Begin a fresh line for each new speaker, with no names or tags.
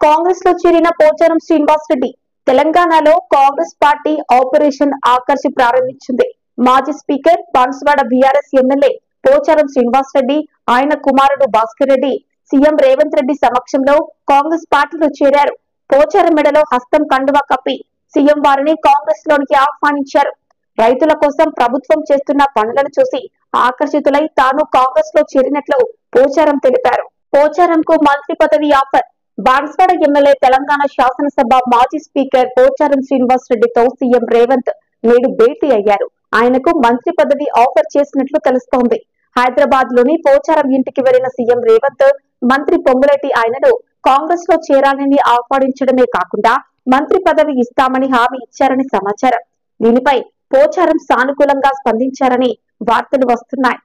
కాంగ్రెస్ లో చేరిన పోచారం శ్రీనివాస్ రెడ్డి తెలంగాణలో కాంగ్రెస్ పార్టీ ఆపరేషన్ ఆకర్షి ప్రారంభించింది. మాజీ speaker Banswada BRS MLA Pocharam Srinivas Reddy, ఆయన కుమారుడు భాస్కర్ రెడ్డి సీఎం రేవంత్ రెడ్డి సమక్షంలో కాంగ్రెస్ పార్టీలో చేరారు. పోచారం మెడలో హస్తం కండువా కప్పి సీఎం వారిని కాంగ్రెస్ లోనికి ఆహ్వానించారు. రైతుల కోసం ప్రభుత్వం చేస్తున్న పనులను చూసి ఆకర్షితులై తాను కాంగ్రెస్ లో చేరినట్లు పోచారం తెలిపారు. పోచారంకు మంత్రి పదవి ఆఫర్. బాన్స్వాడ ఎమ్మెల్యే తెలంగాణ శాసనసభ మాజీ స్పీకర్ పోచారం శ్రీనివాస్ రెడ్డితో సీఎం రేవంత్ నేడు భేటీ అయ్యారు. ఆయనకు మంత్రి పదవి ఆఫర్ చేసినట్లు తెలుస్తోంది. హైదరాబాద్ లోని పోచారం ఇంటికి వెళ్లిన సీఎం రేవంత్ మంత్రి పొంగులేటి ఆయనను కాంగ్రెస్ లో చేరాలని ఆహ్వానించడమే కాకుండా మంత్రి పదవి ఇస్తామని హామీ ఇచ్చారని సమాచారం. దీనిపై పోచారం సానుకూలంగా స్పందించారని వార్తలు వస్తున్నాయి.